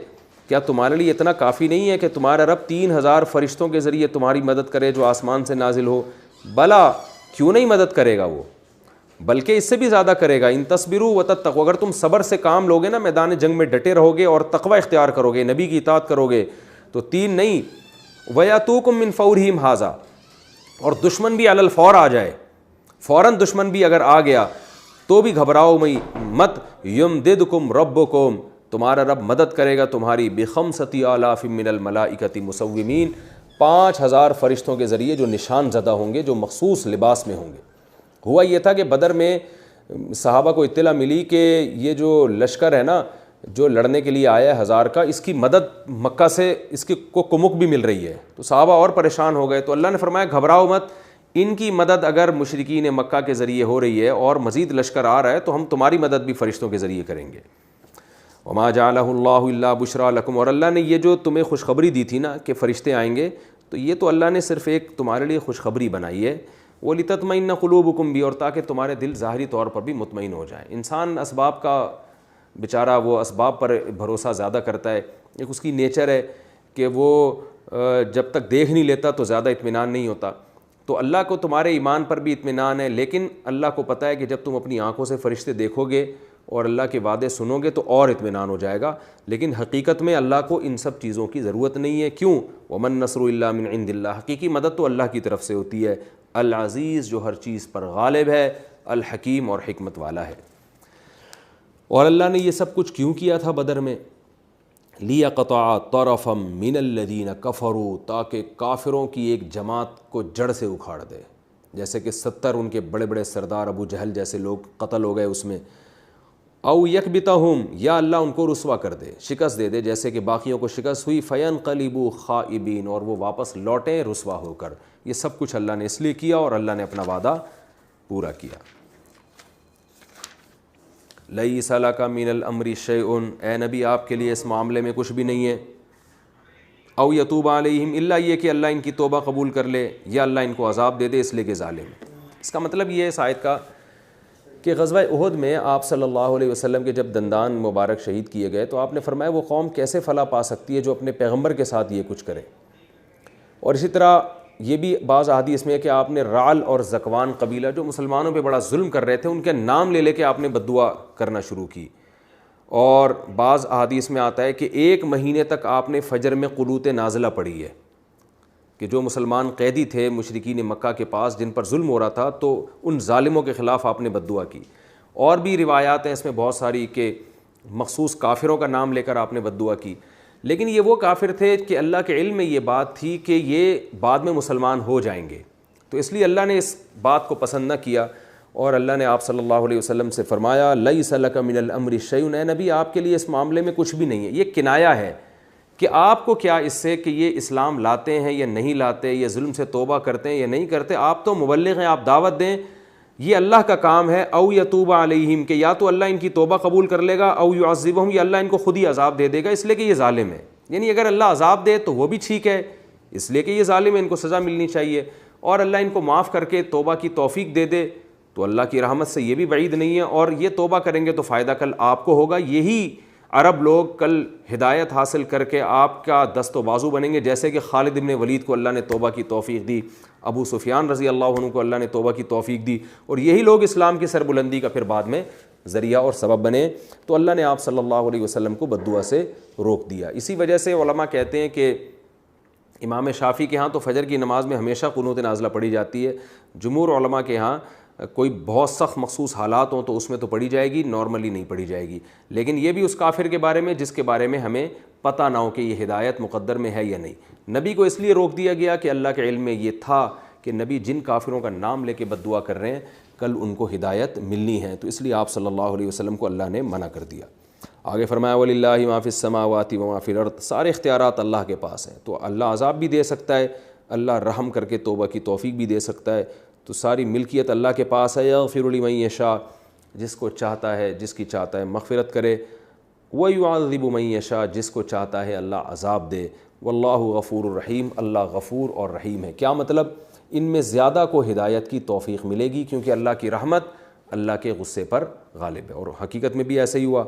کیا تمہارے لیے اتنا کافی نہیں ہے کہ تمہارا رب 3000 فرشتوں کے ذریعے تمہاری مدد کرے جو آسمان سے نازل ہو؟ بلا, کیوں نہیں مدد کرے گا وہ، بلکہ اس سے بھی زیادہ کرے گا. ان تصبروا وتتقوا، اگر تم صبر سے کام لوگے نا، میدان جنگ میں ڈٹے رہو گے اور تقوی اختیار کرو گے، نبی کی اطاعت کرو گے، تو 3 نہیں، وَيَأْتُوكُم مِّن فَوْرِهِمْ هَٰذَا، اور دشمن بھی علی الفور آ جائے، فوراً دشمن بھی اگر آ گیا تو بھی گھبراؤ مت. یمددکم ربکم، تمہارا رب مدد کرے گا تمہاری، بخمسۃ آلاف من الملائکۃ مسومین، 5000 فرشتوں کے ذریعے جو نشان زدہ ہوں گے، جو مخصوص لباس میں ہوں گے. ہوا یہ تھا کہ بدر میں صحابہ کو اطلاع ملی کہ یہ جو لشکر ہے نا جو لڑنے کے لیے آیا ہے 1000 کا، اس کی مدد مکہ سے اس کی کو کمک بھی مل رہی ہے. تو صحابہ اور پریشان ہو گئے. تو اللہ نے فرمایا گھبراؤ مت، ان کی مدد اگر مشرکین مکہ کے ذریعے ہو رہی ہے اور مزید لشکر آ رہا ہے تو ہم تمہاری مدد بھی فرشتوں کے ذریعے کریں گے. وما جعلہ اللہ الا بشریٰ لکم، اور اللہ نے یہ جو تمہیں خوشخبری دی تھی نا کہ فرشتے آئیں گے، تو یہ تو اللہ نے صرف ایک تمہارے لیے خوشخبری بنائی ہے. وَلِتَطْمَئِنَّ قُلُوبُكُمْ بھی، اور تاکہ تمہارے دل ظاہری طور پر بھی مطمئن ہو جائیں. انسان اسباب کا بیچارہ وہ اسباب پر بھروسہ زیادہ کرتا ہے، ایک اس کی نیچر ہے کہ وہ جب تک دیکھ نہیں لیتا تو زیادہ اطمینان نہیں ہوتا. تو اللہ کو تمہارے ایمان پر بھی اطمینان ہے، لیکن اللہ کو پتہ ہے کہ جب تم اپنی آنکھوں سے فرشتے دیکھو گے اور اللہ کے وعدے سنو گے تو اور اطمینان ہو جائے گا. لیکن حقیقت میں اللہ کو ان سب چیزوں کی ضرورت نہیں ہے. کیوں؟ وَمَن نَّصْرُ إِلَّا مِنْ عِندِ اللَّهِ، حقیقی مدد تو اللہ کی طرف سے ہوتی ہے. العزیز، جو ہر چیز پر غالب ہے، الحکیم، اور حکمت والا ہے. اور اللہ نے یہ سب کچھ کیوں کیا تھا بدر میں؟ لِيَقْطَعَ طَرَفًا مِّنَ الَّذِينَ كَفَرُوا، تاکہ کافروں کی ایک جماعت کو جڑ سے اکھاڑ دے. جیسے کہ 70 ان کے بڑے بڑے سردار ابو جہل جیسے لوگ قتل ہو گئے اس میں. او یکبتہم، یا اللہ ان کو رسوا کر دے، شکست دے دے، جیسے کہ باقیوں کو شکست ہوئی. فینقلبوا خائبین، اور وہ واپس لوٹیں رسوا ہو کر. یہ سب کچھ اللہ نے اس لیے کیا اور اللہ نے اپنا وعدہ پورا کیا. لیس لک من الامر شیء، اے نبی آپ کے لیے اس معاملے میں کچھ بھی نہیں ہے. او یتوب علیہم، الا یہ کہ اللہ ان کی توبہ قبول کر لے، یا اللہ ان کو عذاب دے دے اس لیے کہ ظالم. اس کا مطلب یہ ہے اس آیت کا کہ غزوہ احد میں آپ صلی اللہ علیہ وسلم کے جب دندان مبارک شہید کیے گئے تو آپ نے فرمایا وہ قوم کیسے فلاح پا سکتی ہے جو اپنے پیغمبر کے ساتھ یہ کچھ کرے. اور اسی طرح یہ بھی بعض احادیث میں ہے کہ آپ نے رعل اور زکوان قبیلہ جو مسلمانوں پہ بڑا ظلم کر رہے تھے ان کے نام لے لے کے آپ نے بد دعا کرنا شروع کی. اور بعض احادیث میں آتا ہے کہ 1 مہینے تک آپ نے فجر میں قنوت نازلہ پڑھی ہے کہ جو مسلمان قیدی تھے مشرکین مکہ کے پاس جن پر ظلم ہو رہا تھا تو ان ظالموں کے خلاف آپ نے بد دعا کی. اور بھی روایات ہیں اس میں بہت ساری کہ مخصوص کافروں کا نام لے کر آپ نے بد دعا کی. لیکن یہ وہ کافر تھے کہ اللہ کے علم میں یہ بات تھی کہ یہ بعد میں مسلمان ہو جائیں گے، تو اس لیے اللہ نے اس بات کو پسند نہ کیا. اور اللہ نے آپ صلی اللہ علیہ وسلم سے فرمایا لیس لک من الامر شیء، اے نبی آپ کے لیے اس معاملے میں کچھ بھی نہیں ہے. یہ کنایہ ہے کہ آپ کو کیا اس سے کہ یہ اسلام لاتے ہیں یا نہیں لاتے، یہ ظلم سے توبہ کرتے ہیں یا نہیں کرتے، آپ تو مبلغ ہیں، آپ دعوت دیں، یہ اللہ کا کام ہے. او یتوب علیہم، کہ یا تو اللہ ان کی توبہ قبول کر لے گا، او یعذبہم، یا اللہ ان کو خود ہی عذاب دے دے گا اس لیے کہ یہ ظالم ہے. یعنی اگر اللہ عذاب دے تو وہ بھی ٹھیک ہے اس لیے کہ یہ ظالم ہے، ان کو سزا ملنی چاہیے، اور اللہ ان کو معاف کر کے توبہ کی توفیق دے دے تو اللہ کی رحمت سے یہ بھی بعید نہیں ہے. اور یہ توبہ کریں گے تو فائدہ کل آپ کو ہوگا. یہی عرب لوگ کل ہدایت حاصل کر کے آپ کا دست و بازو بنیں گے، جیسے کہ خالد بن ولید کو اللہ نے توبہ کی توفیق دی، ابو سفیان رضی اللہ عنہ کو اللہ نے توبہ کی توفیق دی، اور یہی لوگ اسلام کی سربلندی کا پھر بعد میں ذریعہ اور سبب بنے. تو اللہ نے آپ صلی اللہ علیہ وسلم کو بد دعا سے روک دیا. اسی وجہ سے علماء کہتے ہیں کہ امام شافعی کے ہاں تو فجر کی نماز میں ہمیشہ قنوت نازلہ پڑھی جاتی ہے. جمہور علماء کے ہاں کوئی بہت سخت مخصوص حالات ہوں تو اس میں تو پڑھی جائے گی، نارملی نہیں پڑھی جائے گی. لیکن یہ بھی اس کافر کے بارے میں جس کے بارے میں ہمیں پتہ نہ ہو کہ یہ ہدایت مقدر میں ہے یا نہیں. نبی کو اس لیے روک دیا گیا کہ اللہ کے علم میں یہ تھا کہ نبی جن کافروں کا نام لے کے بد دعا کر رہے ہیں کل ان کو ہدایت ملنی ہے، تو اس لیے آپ صلی اللہ علیہ وسلم کو اللہ نے منع کر دیا. آگے فرمایا وَلِلَّهِ مَا فِي السَّمَاوَاتِ وَمَا فِي الْأَرْضِ، سارے اختیارات اللہ کے پاس ہیں. تو اللہ عذاب بھی دے سکتا ہے، اللہ رحم کر کے توبہ کی توفیق بھی دے سکتا ہے. تو ساری ملکیت اللہ کے پاس ہے. یغفر لمن یشاء، جس کو چاہتا ہے، جس کی چاہتا ہے مغفرت کرے. ویعذب من یشاء، جس کو چاہتا ہے اللہ عذاب دے. واللہ غفور الرحیم، اللہ غفور اور رحیم ہے. کیا مطلب؟ ان میں زیادہ کو ہدایت کی توفیق ملے گی کیونکہ اللہ کی رحمت اللہ کے غصے پر غالب ہے. اور حقیقت میں بھی ایسا ہی ہوا.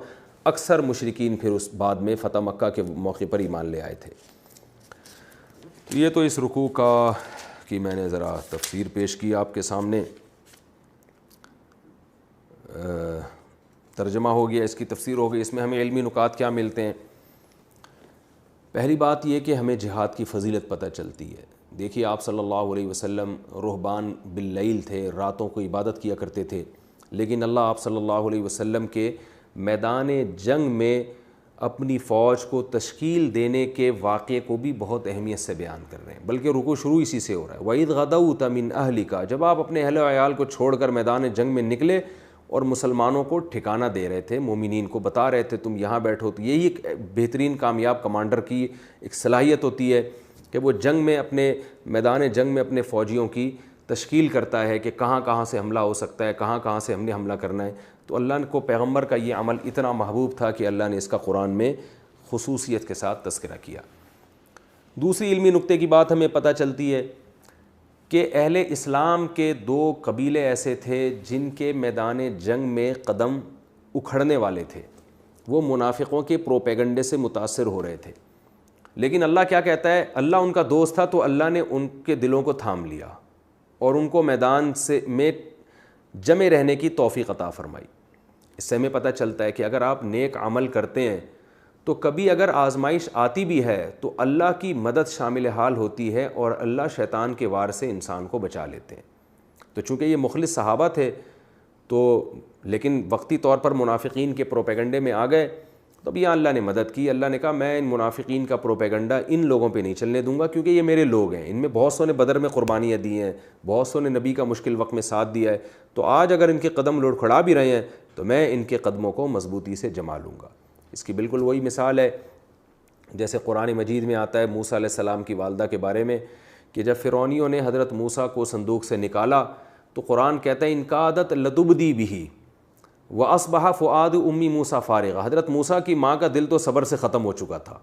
اکثر مشرکین پھر اس بعد میں فتح مکہ کے موقع پر ایمان لے آئے تھے. یہ تو اس رکوع کا کی میں نے ذرا تفسیر پیش کی آپ کے سامنے. ترجمہ ہو گیا، اس کی تفسیر ہو گئی، اس میں ہمیں علمی نکات کیا ملتے ہیں؟ پہلی بات یہ کہ ہمیں جہاد کی فضیلت پتہ چلتی ہے۔ دیکھیے آپ صلی اللہ علیہ وسلم رہبان باللیل تھے، راتوں کو عبادت کیا کرتے تھے، لیکن اللہ آپ صلی اللہ علیہ وسلم کے میدان جنگ میں اپنی فوج کو تشکیل دینے کے واقعے کو بھی بہت اہمیت سے بیان کر رہے ہیں، بلکہ رکوع شروع اسی سے ہو رہا ہے۔ وَإِذْ غَدَوْتَ مِنْ أَهْلِكَ، جب آپ اپنے اہل و عیال کو چھوڑ کر میدان جنگ میں نکلے اور مسلمانوں کو ٹھکانہ دے رہے تھے، مومنین کو بتا رہے تھے تم یہاں بیٹھو۔ تو یہی ایک بہترین کامیاب کمانڈر کی ایک صلاحیت ہوتی ہے کہ وہ جنگ میں اپنے میدان جنگ میں اپنے فوجیوں کی تشکیل کرتا ہے کہ کہاں کہاں سے حملہ ہو سکتا ہے، کہاں کہاں سے ہم نے حملہ کرنا ہے۔ تو اللہ کو پیغمبر کا یہ عمل اتنا محبوب تھا کہ اللہ نے اس کا قرآن میں خصوصیت کے ساتھ تذکرہ کیا۔ دوسری علمی نکتے کی بات ہمیں پتہ چلتی ہے کہ اہل اسلام کے دو قبیلے ایسے تھے جن کے میدان جنگ میں قدم اکھڑنے والے تھے، وہ منافقوں کے پروپیگنڈے سے متاثر ہو رہے تھے، لیکن اللہ کیا کہتا ہے؟ اللہ ان کا دوست تھا تو اللہ نے ان کے دلوں کو تھام لیا اور ان کو میدان میں جمع رہنے کی توفیق عطا فرمائی۔ اس سے ہمیں پتہ چلتا ہے کہ اگر آپ نیک عمل کرتے ہیں تو کبھی اگر آزمائش آتی بھی ہے تو اللہ کی مدد شامل حال ہوتی ہے اور اللہ شیطان کے وار سے انسان کو بچا لیتے ہیں۔ تو چونکہ یہ مخلص صحابہ تھے تو لیکن وقتی طور پر منافقین کے پروپیگنڈے میں آ گئے، تو اب یہاں اللہ نے مدد کی۔ اللہ نے کہا میں ان منافقین کا پروپیگنڈا ان لوگوں پہ نہیں چلنے دوں گا، کیونکہ یہ میرے لوگ ہیں، ان میں بہت سو نے بدر میں قربانیاں دی ہیں، بہت سو نے نبی کا مشکل وقت میں ساتھ دیا ہے، تو آج اگر ان کے قدم لڑکھڑا بھی رہے ہیں تو میں ان کے قدموں کو مضبوطی سے جما لوں گا۔ اس کی بالکل وہی مثال ہے جیسے قرآن مجید میں آتا ہے موسیٰ علیہ السلام کی والدہ کے بارے میں کہ جب فرعونیوں نے حضرت موسیٰ کو صندوق سے نکالا تو قرآن کہتا ہے انکادت لتبدی بہ وَأَصْبَحَ فُؤَادُ أُمِّ مُوسَىٰ فارغا، حضرت موسیٰ کی ماں کا دل تو صبر سے ختم ہو چکا تھا،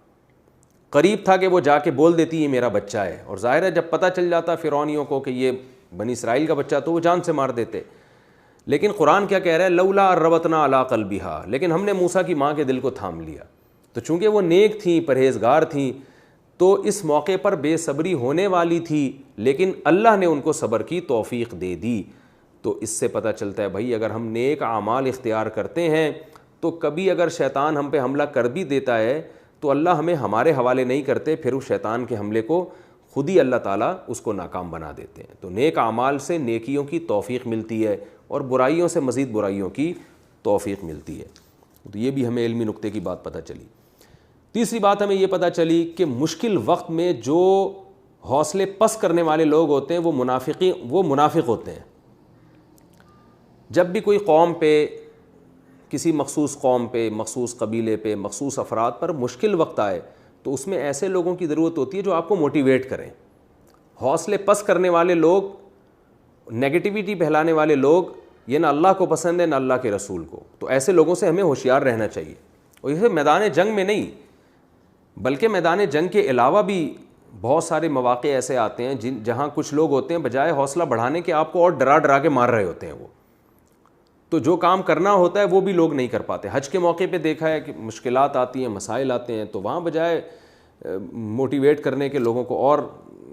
قریب تھا کہ وہ جا کے بول دیتی یہ میرا بچہ ہے، اور ظاہر ہے جب پتہ چل جاتا فرعونیوں کو کہ یہ بنی اسرائیل کا بچہ تو وہ جان سے مار دیتے۔ لیکن قرآن کیا کہہ رہا ہے؟ لولا ربطنا علی قلبہا، لیکن ہم نے موسیٰ کی ماں کے دل کو تھام لیا۔ تو چونکہ وہ نیک تھیں، پرہیزگار تھیں، تو اس موقع پر بے صبری ہونے والی تھی، لیکن اللہ نے ان کو صبر کی توفیق دے دی۔ تو اس سے پتہ چلتا ہے بھائی اگر ہم نیک اعمال اختیار کرتے ہیں تو کبھی اگر شیطان ہم پہ حملہ کر بھی دیتا ہے تو اللہ ہمیں ہمارے حوالے نہیں کرتے، پھر اس شیطان کے حملے کو خود ہی اللہ تعالیٰ اس کو ناکام بنا دیتے ہیں۔ تو نیک اعمال سے نیکیوں کی توفیق ملتی ہے اور برائیوں سے مزید برائیوں کی توفیق ملتی ہے۔ تو یہ بھی ہمیں علمی نکتے کی بات پتہ چلی۔ تیسری بات ہمیں یہ پتہ چلی کہ مشکل وقت میں جو حوصلے پست کرنے والے لوگ ہوتے ہیں وہ منافق ہوتے ہیں۔ جب بھی کوئی قوم پہ، کسی مخصوص قوم پہ، مخصوص قبیلے پہ، مخصوص افراد پر مشکل وقت آئے تو اس میں ایسے لوگوں کی ضرورت ہوتی ہے جو آپ کو موٹیویٹ کریں۔ حوصلے پست کرنے والے لوگ، نیگیٹیوٹی پھیلانے والے لوگ، یہ نہ اللہ کو پسند ہے نہ اللہ کے رسول کو، تو ایسے لوگوں سے ہمیں ہوشیار رہنا چاہیے۔ اور یہ میدان جنگ میں نہیں بلکہ میدان جنگ کے علاوہ بھی بہت سارے مواقع ایسے آتے ہیں جہاں کچھ لوگ ہوتے ہیں بجائے حوصلہ بڑھانے کے آپ کو اور ڈرا ڈرا کے مار رہے ہوتے ہیں، وہ تو جو کام کرنا ہوتا ہے وہ بھی لوگ نہیں کر پاتے۔ حج کے موقع پہ دیکھا ہے کہ مشکلات آتی ہیں، مسائل آتے ہیں، تو وہاں بجائے موٹیویٹ کرنے کے لوگوں کو اور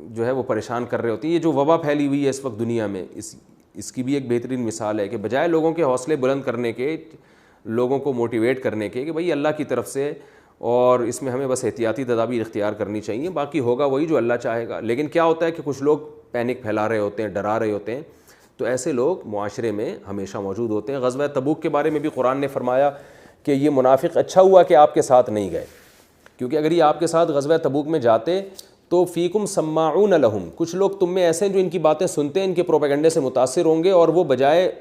جو ہے وہ پریشان کر رہے ہوتے ہیں۔ یہ جو وبا پھیلی ہوئی ہے اس وقت دنیا میں، اس کی بھی ایک بہترین مثال ہے کہ بجائے لوگوں کے حوصلے بلند کرنے کے، لوگوں کو موٹیویٹ کرنے کے کہ بھئی اللہ کی طرف سے، اور اس میں ہمیں بس احتیاطی تدابیر اختیار کرنی چاہیے، باقی ہوگا وہی جو اللہ چاہے گا۔ لیکن کیا ہوتا ہے کہ کچھ لوگ پینک پھیلا رہے ہوتے ہیں، ڈرا رہے ہوتے ہیں، تو ایسے لوگ معاشرے میں ہمیشہ موجود ہوتے ہیں۔ غزوہ تبوک کے بارے میں بھی قرآن نے فرمایا کہ یہ منافق اچھا ہوا کہ آپ کے ساتھ نہیں گئے، کیونکہ اگر یہ آپ کے ساتھ غزوہ تبوک میں جاتے تو فیکم سماعون لہم، کچھ لوگ تم میں ایسے ہیں جو ان کی باتیں سنتے ہیں، ان کے پروپیگنڈے سے متاثر ہوں گے، اور وہ بجائے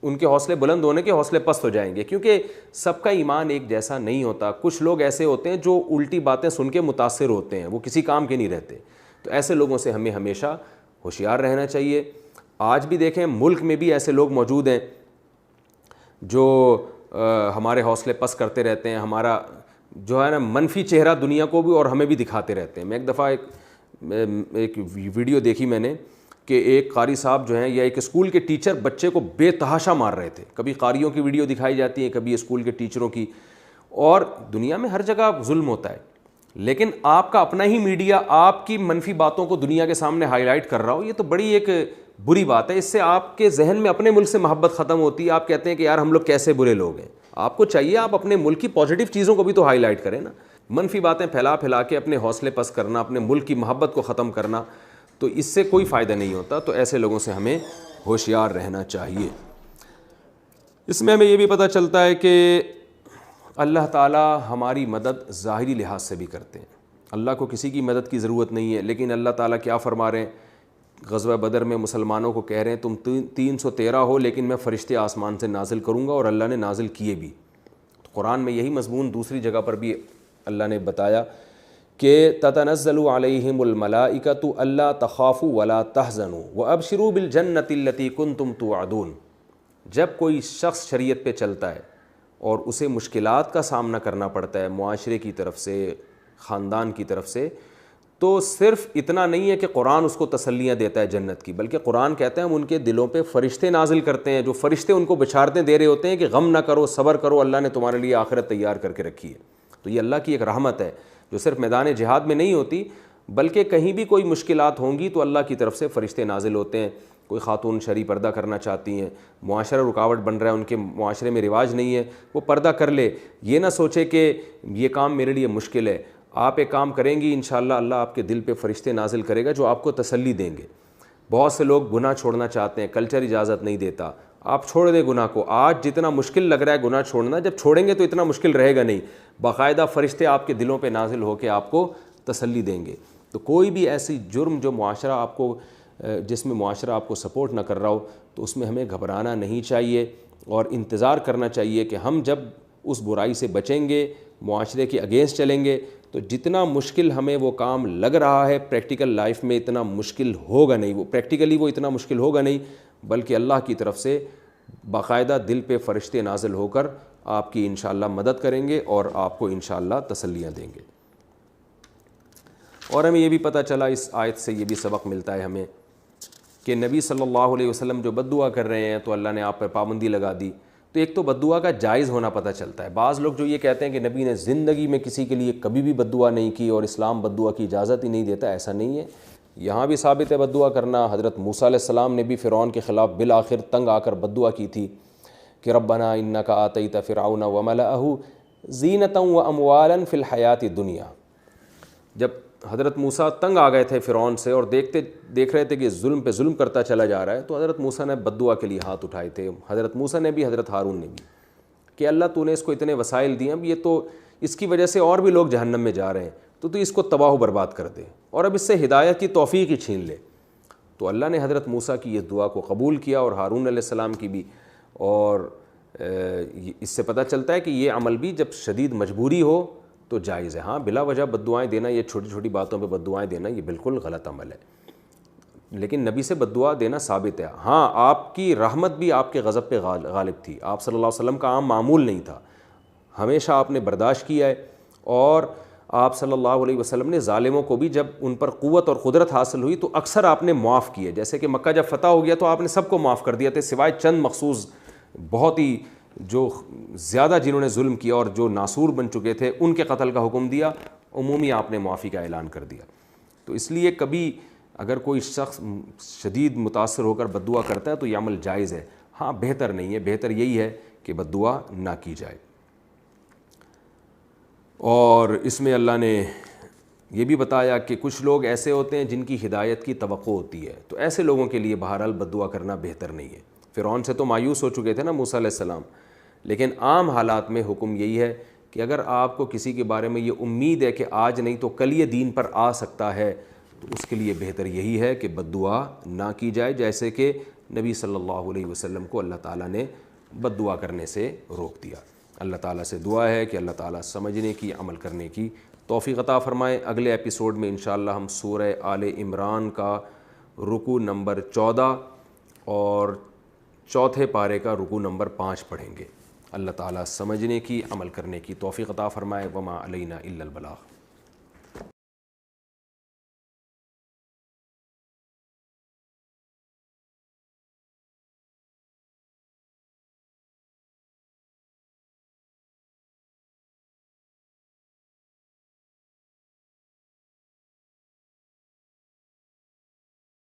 ان کے حوصلے بلند ہونے کے حوصلے پست ہو جائیں گے، کیونکہ سب کا ایمان ایک جیسا نہیں ہوتا۔ کچھ لوگ ایسے ہوتے ہیں جو الٹی باتیں سن کے متاثر ہوتے ہیں، وہ کسی کام کے نہیں رہتے۔ تو ایسے لوگوں سے ہمیں ہمیشہ ہوشیار رہنا چاہیے۔ آج بھی دیکھیں ملک میں بھی ایسے لوگ موجود ہیں جو ہمارے حوصلے پست کرتے رہتے ہیں، ہمارا جو ہے نا منفی چہرہ دنیا کو بھی اور ہمیں بھی دکھاتے رہتے ہیں۔ میں ایک دفعہ ایک ویڈیو دیکھی میں نے کہ ایک قاری صاحب جو ہیں یا ایک اسکول کے ٹیچر بچے کو بے تحاشا مار رہے تھے۔ کبھی قاریوں کی ویڈیو دکھائی جاتی ہے، کبھی اسکول کے ٹیچروں کی، اور دنیا میں ہر جگہ ظلم ہوتا ہے، لیکن آپ کا اپنا ہی میڈیا آپ کی منفی باتوں کو دنیا کے سامنے ہائی لائٹ کر رہا ہو، یہ تو بڑی ایک بری بات ہے. اس سے آپ کے ذہن میں اپنے ملک سے محبت ختم ہوتی ہے. آپ کہتے ہیں کہ یار ہم لوگ کیسے برے لوگ ہیں. آپ کو چاہیے آپ اپنے ملک کی پازیٹیو چیزوں کو بھی تو ہائی لائٹ کریں نا. منفی باتیں پھیلا پھیلا کے اپنے حوصلے پست کرنا, اپنے ملک کی محبت کو ختم کرنا, تو اس سے کوئی فائدہ نہیں ہوتا. تو ایسے لوگوں سے ہمیں ہوشیار رہنا چاہیے. اس میں ہمیں یہ بھی پتہ چلتا ہے کہ اللہ تعالیٰ ہماری مدد ظاہری لحاظ سے بھی کرتے ہیں. اللہ کو کسی کی مدد کی ضرورت نہیں ہے, لیکن اللہ تعالیٰ کیا فرما رہے ہیں, غزوہ بدر میں مسلمانوں کو کہہ رہے ہیں تم 313 ہو لیکن میں فرشتے آسمان سے نازل کروں گا, اور اللہ نے نازل کیے بھی. تو قرآن میں یہی مضمون دوسری جگہ پر بھی اللہ نے بتایا کہ تتنزل علیہم الملائکۃ الا تخافوا ولا تحزنوا وابشروا بالجنۃ التی کنتم توعدون. جب کوئی شخص شریعت پہ چلتا ہے اور اسے مشکلات کا سامنا کرنا پڑتا ہے معاشرے کی طرف سے, خاندان کی طرف سے, تو صرف اتنا نہیں ہے کہ قرآن اس کو تسلیاں دیتا ہے جنت کی, بلکہ قرآن کہتا ہے ہم ان کے دلوں پہ فرشتے نازل کرتے ہیں, جو فرشتے ان کو بشارتیں دے رہے ہوتے ہیں کہ غم نہ کرو, صبر کرو, اللہ نے تمہارے لیے آخرت تیار کر کے رکھی ہے. تو یہ اللہ کی ایک رحمت ہے جو صرف میدان جہاد میں نہیں ہوتی, بلکہ کہیں بھی کوئی مشکلات ہوں گی تو اللہ کی طرف سے فرشتے نازل ہوتے ہیں. کوئی خاتون شرعی پردہ کرنا چاہتی ہیں, معاشرہ رکاوٹ بن رہا ہے, ان کے معاشرے میں رواج نہیں ہے, وہ پردہ کر لے, یہ نہ سوچے کہ یہ کام میرے لیے مشکل ہے. آپ ایک کام کریں گی انشاءاللہ اللہ آپ کے دل پہ فرشتے نازل کرے گا جو آپ کو تسلی دیں گے. بہت سے لوگ گناہ چھوڑنا چاہتے ہیں, کلچر اجازت نہیں دیتا. آپ چھوڑ دیں گناہ کو. آج جتنا مشکل لگ رہا ہے گناہ چھوڑنا, جب چھوڑیں گے تو اتنا مشکل رہے گا نہیں. باقاعدہ فرشتے آپ کے دلوں پہ نازل ہو کے آپ کو تسلی دیں گے. تو کوئی بھی ایسی جرم جو معاشرہ آپ کو, جس میں معاشرہ آپ کو سپورٹ نہ کر رہا ہو, تو اس میں ہمیں گھبرانا نہیں چاہیے اور انتظار کرنا چاہیے کہ ہم جب اس برائی سے بچیں گے, معاشرے کے اگینسٹ چلیں گے, تو جتنا مشکل ہمیں وہ کام لگ رہا ہے پریکٹیکل لائف میں اتنا مشکل ہوگا نہیں. وہ پریکٹیکلی وہ اتنا مشکل ہوگا نہیں, بلکہ اللہ کی طرف سے باقاعدہ دل پہ فرشتے نازل ہو کر آپ کی انشاءاللہ مدد کریں گے اور آپ کو انشاءاللہ تسلیاں دیں گے. اور ہمیں یہ بھی پتہ چلا اس آیت سے, یہ بھی سبق ملتا ہے ہمیں کہ نبی صلی اللہ علیہ وسلم جو بد دعا کر رہے ہیں تو اللہ نے آپ پر پابندی لگا دی. تو ایک تو بد دعا کا جائز ہونا پتہ چلتا ہے. بعض لوگ جو یہ کہتے ہیں کہ نبی نے زندگی میں کسی کے لیے کبھی بھی بد دعا نہیں کی اور اسلام بد دعا کی اجازت ہی نہیں دیتا, ایسا نہیں ہے. یہاں بھی ثابت ہے بد دعا کرنا. حضرت موسیٰ علیہ السلام نے بھی فرعون کے خلاف بالآخر تنگ آ کر بد دعا کی تھی کہ ربنا انک آتیت فرعون وملأہ زینۃ واموالا فی الحیاۃ الدنیا. جب حضرت موسیٰ تنگ آ گئے تھے فرعون سے اور دیکھ رہے تھے کہ ظلم پہ ظلم کرتا چلا جا رہا ہے, تو حضرت موسیٰ نے بد دعا کے لیے ہاتھ اٹھائے تھے. حضرت موسیٰ نے بھی, حضرت ہارون نے بھی, کہ اللہ تو نے اس کو اتنے وسائل دیے, اب یہ تو اس کی وجہ سے اور بھی لوگ جہنم میں جا رہے ہیں, تو اس کو تباہ و برباد کر دے اور اب اس سے ہدایت کی توفیق ہی چھین لے. تو اللہ نے حضرت موسیٰ کی اس دعا کو قبول کیا اور ہارون علیہ السلام کی بھی. اور اس سے پتہ چلتا ہے کہ یہ عمل بھی جب شدید مجبوری ہو تو جائز ہے. ہاں بلا وجہ بد دعائیں دینا, یہ چھوٹی چھوٹی باتوں پہ بد دعائیں دینا, یہ بالکل غلط عمل ہے. لیکن نبی سے بد دعا دینا ثابت ہے. ہاں آپ کی رحمت بھی آپ کے غضب پہ غالب تھی. آپ صلی اللہ علیہ وسلم کا عام معمول نہیں تھا, ہمیشہ آپ نے برداشت کیا ہے. اور آپ صلی اللہ علیہ وسلم نے ظالموں کو بھی جب ان پر قوت اور قدرت حاصل ہوئی تو اکثر آپ نے معاف کیے. جیسے کہ مکہ جب فتح ہو گیا تو آپ نے سب کو معاف کر دیا تھا, سوائے چند مخصوص بہت ہی جو زیادہ جنہوں نے ظلم کیا اور جو ناسور بن چکے تھے ان کے قتل کا حکم دیا. عمومی آپ نے معافی کا اعلان کر دیا. تو اس لیے کبھی اگر کوئی شخص شدید متاثر ہو کر بد دعا کرتا ہے تو یہ عمل جائز ہے. ہاں بہتر نہیں ہے, بہتر یہی ہے کہ بد دعا نہ کی جائے. اور اس میں اللہ نے یہ بھی بتایا کہ کچھ لوگ ایسے ہوتے ہیں جن کی ہدایت کی توقع ہوتی ہے, تو ایسے لوگوں کے لیے بہرحال بد دعا کرنا بہتر نہیں ہے. فرعون سے تو مایوس ہو چکے تھے نا موسیٰ علیہ السلام, لیکن عام حالات میں حکم یہی ہے کہ اگر آپ کو کسی کے بارے میں یہ امید ہے کہ آج نہیں تو کل یہ دین پر آ سکتا ہے, تو اس کے لیے بہتر یہی ہے کہ بد دعا نہ کی جائے, جیسے کہ نبی صلی اللہ علیہ وسلم کو اللہ تعالیٰ نے بد دعا کرنے سے روک دیا. اللہ تعالیٰ سے دعا ہے کہ اللہ تعالیٰ سمجھنے کی, عمل کرنے کی توفیق عطا فرمائے. اگلے ایپیسوڈ میں انشاءاللہ ہم سورہ آل عمران کا رکوع نمبر 14 اور چوتھے پارے کا رکوع نمبر 5 پڑھیں گے. اللہ تعالیٰ سمجھنے کی, عمل کرنے کی توفیق عطا فرمائے. وما علینا الا البلاغ.